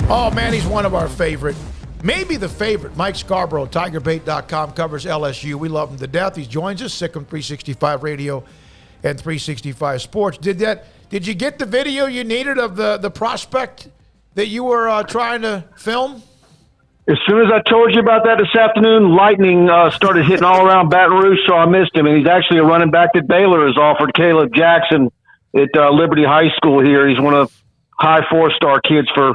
Oh, man, he's one of our favorite. Maybe the favorite. Mike Scarborough, TigerBait.com, covers LSU. We love him to death. He joins us, Sikkim 365 Radio and 365 Sports. Did you get the video you needed of the prospect that you were trying to film? As soon as I told you about that this afternoon, lightning started hitting all around Baton Rouge, so I missed him. And he's actually a running back that Baylor has offered, Caleb Jackson, at Liberty High School here. He's one of high four-star kids for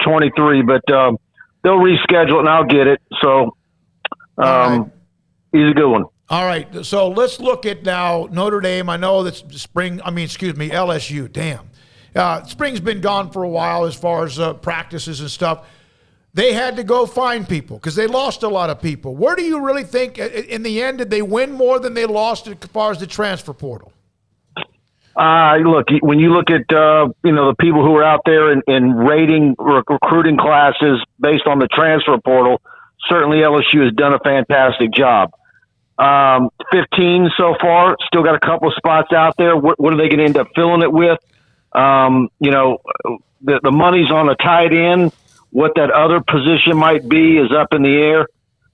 23, but they'll reschedule it and I'll get it. So he's a good one. All right, so let's look at now Notre Dame. I know that's LSU. Damn. Spring's been gone for a while as far as practices and stuff. They had to go find people because they lost a lot of people. Where do you really think, in the end, did they win more than they lost as far as the transfer portal? Look, when you look at the people who are out there in rating recruiting classes based on the transfer portal, certainly LSU has done a fantastic job. 15 so far, still got a couple of spots out there. What are they going to end up filling it with? The money's on a tight end. What that other position might be is up in the air.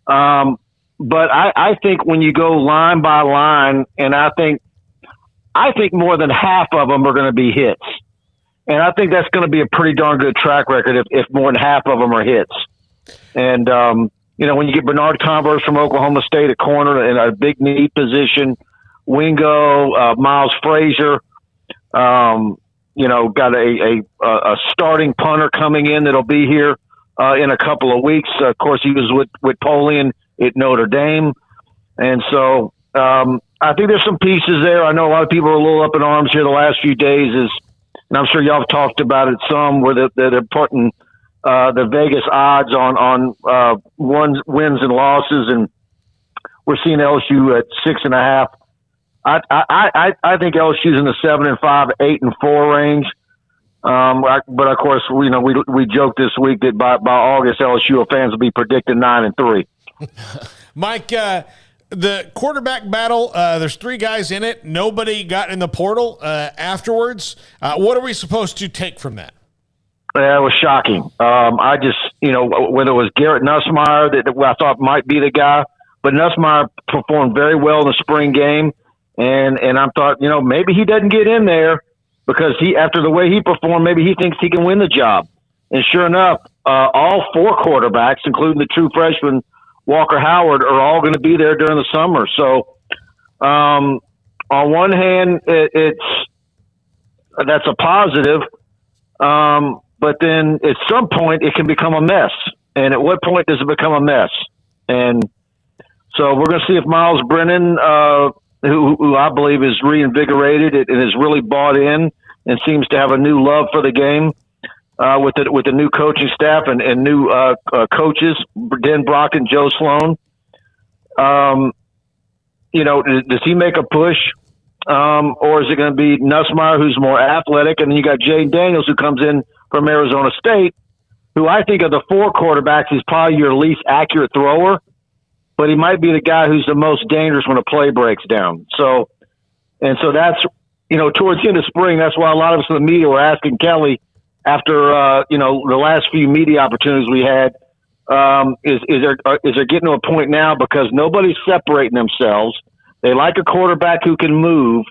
But I think when you go line by line, and I think more than half of them are going to be hits. And I think that's going to be a pretty darn good track record if more than half of them are hits. And, when you get Bernard Converse from Oklahoma State at corner in a big need position, Wingo, Miles Frazier, got a starting punter coming in that'll be here in a couple of weeks. Of course, he was with Polian at Notre Dame. And so I think there's some pieces there. I know a lot of people are a little up in arms here the last few days, and I'm sure y'all have talked about it some, where they're putting the Vegas odds on wins and losses, and we're seeing LSU at 6.5. I think LSU's in the 7-5, 8-4 range. But of course, we joked this week that by August, LSU fans will be predicting 9-3. Mike, the quarterback battle, there's three guys in it. Nobody got in the portal afterwards. What are we supposed to take from that? Yeah, it was shocking. I just, whether it was Garrett Nussmeier that I thought might be the guy, but Nussmeier performed very well in the spring game. And I thought, maybe he doesn't get in there because after the way he performed, maybe he thinks he can win the job. And sure enough, all four quarterbacks, including the true freshman Walker Howard, are all going to be there during the summer. So, on one hand, that's a positive. But then at some point it can become a mess. And at what point does it become a mess? And so we're going to see if Miles Brennan, who I believe is reinvigorated and is really bought in and seems to have a new love for the game, with the new coaching staff and new coaches, Dan Brock and Joe Sloan. Does he make a push? Or is it going to be Nussmeier, who's more athletic, and then you got Jaden Daniels, who comes in from Arizona State, who I think of the four quarterbacks is probably your least accurate thrower, but he might be the guy who's the most dangerous when a play breaks down. So that's, towards the end of spring, that's why a lot of us in the media were asking Kelly after, the last few media opportunities we had, is there getting to a point now because nobody's separating themselves. They like a quarterback who can move.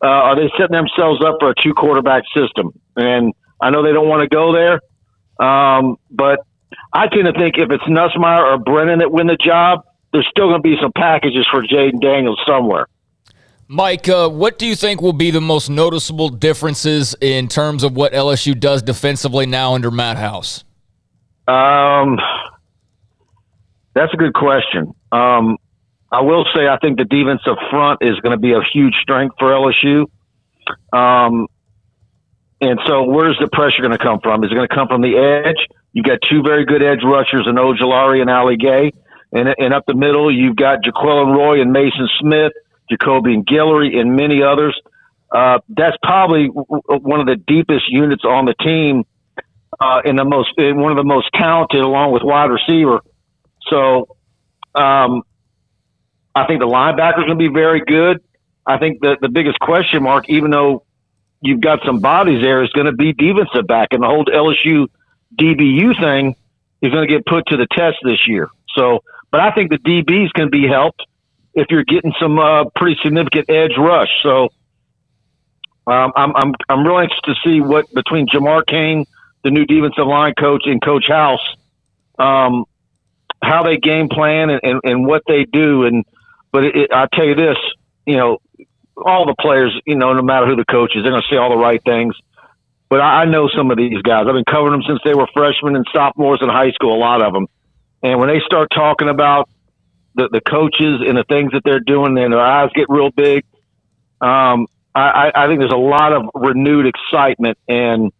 Are they setting themselves up for a two-quarterback system? And I know they don't want to go there, but I tend to think if it's Nussmeier or Brennan that win the job, there's still going to be some packages for Jaden Daniels somewhere. Mike, what do you think will be the most noticeable differences in terms of what LSU does defensively now under Matt House? That's a good question. I will say I think the defensive front is going to be a huge strength for LSU. And so where's the pressure going to come from? Is it going to come from the edge? You've got two very good edge rushers in Ojolari and Ali Gay. And up the middle, you've got Jaquelin Roy and Mason Smith, Jacoby and Guillory, and many others. That's probably one of the deepest units on the team, and one of the most talented, along with wide receiver. So, I think the linebackers going to be very good. I think the biggest question mark, even though you've got some bodies there, is going to be defensive back and the whole LSU DBU thing is going to get put to the test this year. So, but I think the DBs can be helped if you're getting some pretty significant edge rush. So, I'm really interested to see what between Jamar Kane, the new defensive line coach, and Coach House, how they game plan and what they do. But I'll tell you this, all the players, no matter who the coach is, they're going to say all the right things. But I know some of these guys. I've been covering them since they were freshmen and sophomores in high school, a lot of them. And when they start talking about the coaches and the things that they're doing, and their eyes get real big, I think there's a lot of renewed excitement. And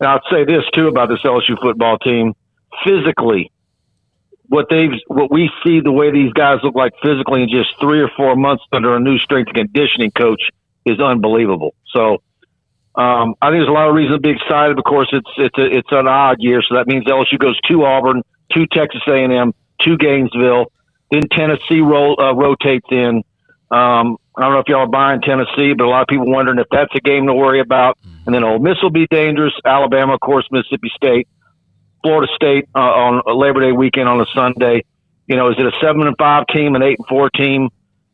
I'll say this, too, about this LSU football team. Physically, what we see, the way these guys look like physically in just 3 or 4 months under a new strength and conditioning coach is unbelievable. So I think there's a lot of reason to be excited. Of course, it's an odd year, so that means LSU goes to Auburn, to Texas A&M, to Gainesville, then Tennessee rotates in. I don't know if y'all are buying Tennessee, but a lot of people wondering if that's a game to worry about. And then Ole Miss will be dangerous. Alabama, of course, Mississippi State, Florida State on Labor Day weekend on a Sunday. Is it a 7-5 team, an 8-4 team?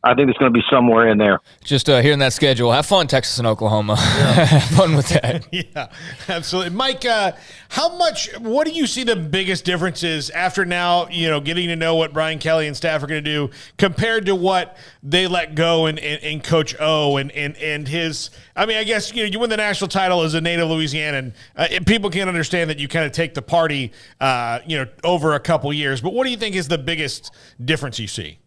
I think it's going to be somewhere in there. Just hearing that schedule. Have fun, Texas and Oklahoma. Yeah. Have fun with that. Yeah, absolutely. Mike, what do you see the biggest differences after now, getting to know what Brian Kelly and staff are going to do compared to what they let go in Coach O and his – I guess, you win the national title as a native Louisianan. People can understand that you kind of take the party, over a couple years. But what do you think is the biggest difference you see?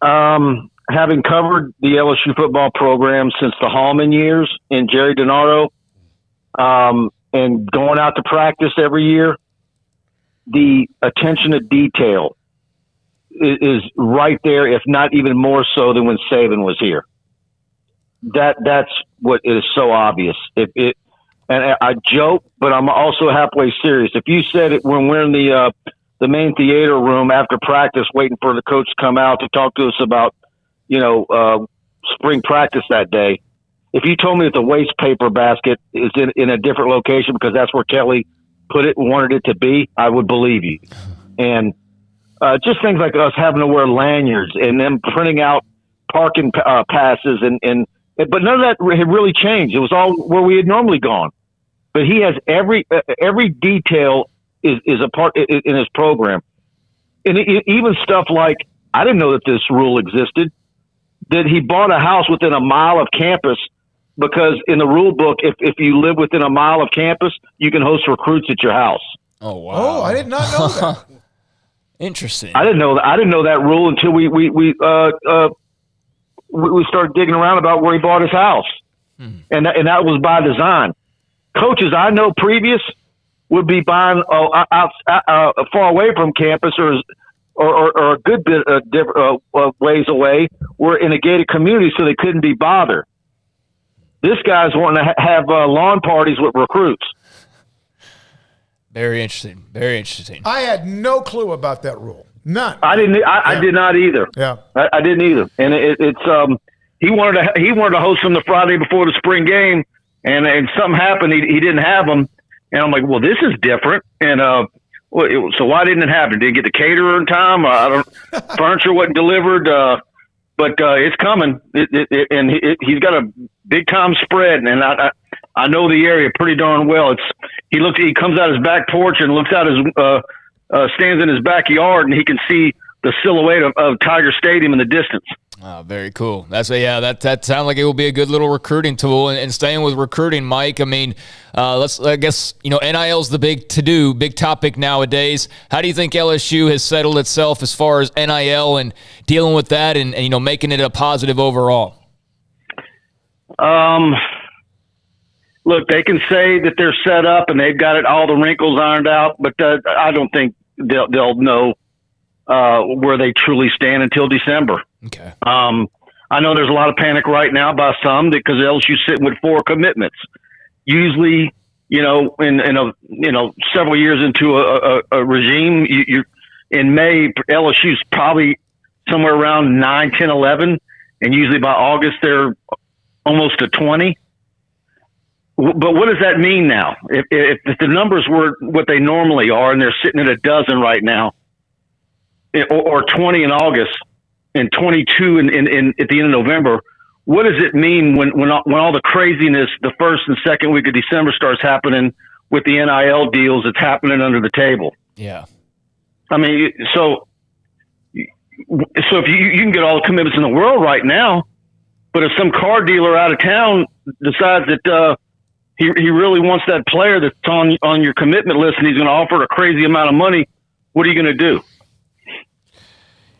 Having covered the LSU football program since the Hallman years and Jerry DiNardo, and going out to practice every year, the attention to detail is right there, if not even more so than when Saban was here. That's what is so obvious. And I joke, but I'm also halfway serious. If you said it when we're in the main theater room after practice, waiting for the coach to come out to talk to us about, spring practice that day. If you told me that the waste paper basket is in a different location because that's where Kelly put it and wanted it to be, I would believe you. And just things like us having to wear lanyards and them printing out parking passes but none of that had really changed. It was all where we had normally gone. But he has every detail is a part in his program. And even stuff like, I didn't know that this rule existed, that he bought a house within a mile of campus because in the rule book, if you live within a mile of campus, you can host recruits at your house. Oh, wow. Oh, I did not know that. Interesting. I didn't know that rule until we started digging around about where he bought his house. And that was by design. Coaches I know previous would be buying far away from campus or a good bit ways away. We're in a gated community, so they couldn't be bothered. This guy's wanting to have lawn parties with recruits. Very interesting. Very interesting. I had no clue about that rule. None. I didn't. I did not either. Yeah, I didn't either. And it's he wanted to host them the Friday before the spring game, and something happened. He didn't have them. And I'm like, well, this is different. And so why didn't it happen? Did he get the caterer in time? Furniture wasn't delivered, but it's coming. He's got a big time spread, and I know the area pretty darn well. He comes out his back porch and looks out stands in his backyard, and he can see the silhouette of Tiger Stadium in the distance. Oh, very cool. That sounds like it will be a good little recruiting tool. And staying with recruiting, Mike, NIL is the big topic nowadays. How do you think LSU has settled itself as far as NIL and dealing with that and making it a positive overall? Look, they can say that they're set up and they've got all the wrinkles ironed out, but I don't think they'll know where they truly stand until December. Okay. I know there's a lot of panic right now by some because LSU's sitting with 4 commitments. Usually, several years into a regime, you in May, LSU's probably somewhere around 9, 10, 11, and usually by August they're almost to 20. But what does that mean now? If the numbers were what they normally are, and they're sitting at a dozen right now, or 20 in August, and 22 in at the end of November, what does it mean when all the craziness, the first and second week of December starts happening with the NIL deals? It's happening under the table. Yeah. I mean, so if you can get all the commitments in the world right now, but if some car dealer out of town decides that he really wants that player that's on your commitment list and he's going to offer a crazy amount of money, what are you going to do?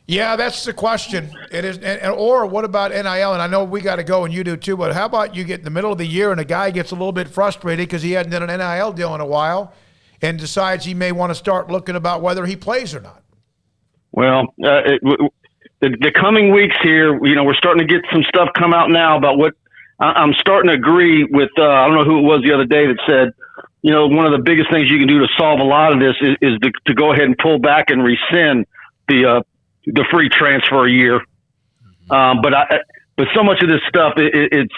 Yeah, that's the question. It is, or what about NIL? And I know we got to go, and you do too. But how about you get in the middle of the year and a guy gets a little bit frustrated because he hadn't done an NIL deal in a while, and decides he may want to start looking about whether he plays or not. Well, the coming weeks here, we're starting to get some stuff come out now about what I'm starting to agree with. I don't know who it was the other day that said, one of the biggest things you can do to solve a lot of this is to go ahead and pull back and rescind the free transfer year. But so much of this stuff, the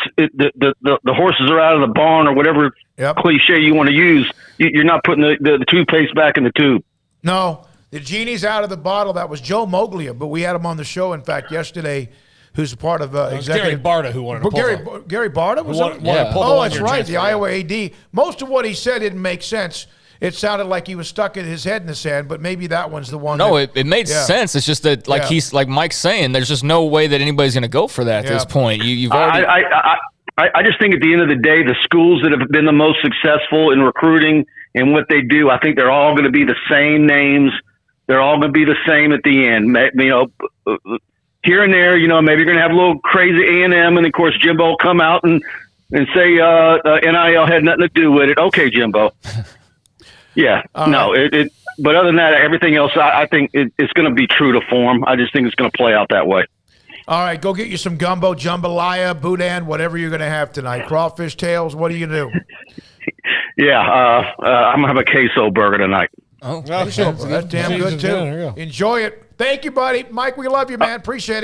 horses are out of the barn, or whatever cliche you want to use. You're not putting the toothpaste back in the tube. No, the genie's out of the bottle. That was Joe Moglia, but we had him on the show, in fact, yesterday, who's a part of executive. Gary Barta who wanted to pull Gary Barta was wanted to pull the Oh, that's right, transfer, the Iowa AD. Most of what he said didn't make sense. It sounded like he was stuck in his head in the sand, but maybe that one's the one. No, it made sense. It's just that, like Mike's saying, there's just no way that anybody's going to go for that at this point. You've already. I just think at the end of the day, the schools that have been the most successful in recruiting and what they do, I think they're all going to be the same names. They're all going to be the same at the end. Here and there, maybe you're going to have a little crazy A&M, and of course Jimbo will come out and say NIL had nothing to do with it. Okay, Jimbo. Yeah, but other than that, everything else, I think it's going to be true to form. I just think it's going to play out that way. All right, go get you some gumbo, jambalaya, boudin, whatever you're going to have tonight. Crawfish tails, what are you going to do? Yeah, I'm going to have a queso burger tonight. Oh, queso burger. That's damn good, too. Enjoy it. Thank you, buddy. Mike, we love you, man. Appreciate it.